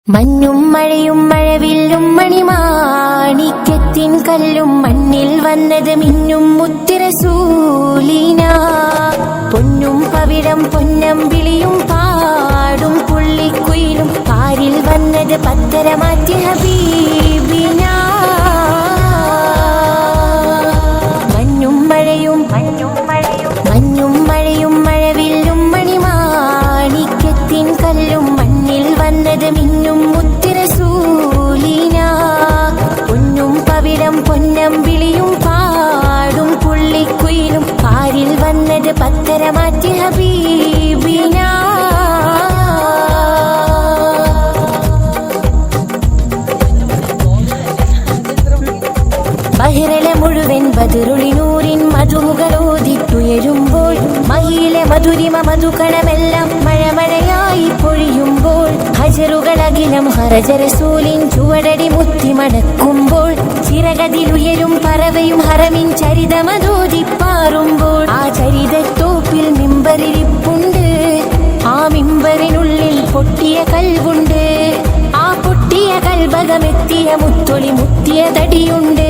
മഞ്ഞും മഴയും മഴവില്ലും മണിമാണിക്യത്തിൻ കല്ലും മണ്ണിൽ വന്നത് മിന്നും മുത്തുറസൂലിന. പൊന്നും പവിഴം പൊന്നമ്പിളിയും പാടും പുള്ളിക്കുയിലും പാരിൽ വന്നത് പത്തരമാറ്റി ഹബീബിന. മഞ്ഞും മഴയും മഞ്ഞും മഴയും മഴവില്ലും മണിമാണിക്യത്തിൻ കല്ലും മണ്ണിൽ വന്നത് മിന്നും മുത്തുറസൂലിന. പൊന്നും പവിഴം പൊന്നമ്പിളിയും പാടും പുള്ളിക്കുയിലും പാരിൽ വന്നത് പത്തരമാറ്റി ഹബീബിന. ബഹിറലെ മുഴുവൻ ബദറുളിനൂരിൻ മധുമുകളോതിട്ടുയരുമ്പോൾ മഹിയിലെ മധുരിമ മധുകണമെല്ലാം മഴമഴയായി പൊഴിയുമ്പോൾ ഹജറുകളകിലം ഹറജറസൂലിൻ ചുവടടി മുത്തിമടക്കുമ്പോൾ ചിറകതിലുയരും പറവയും ഹറമിൻ ചരിതമതോതിപ്പാറുമ്പോൾ ആ ചരിതത്തോപ്പിൽ മിമ്പറിരിപ്പുണ്ട്. ആ മിമ്പറിനുള്ളിൽ പൊട്ടിയ കൽവുണ്ട്. ആ പൊട്ടിയ കൽബകമെത്തിയ മുത്തൊളി മുത്തിയ തടിയുണ്ട്.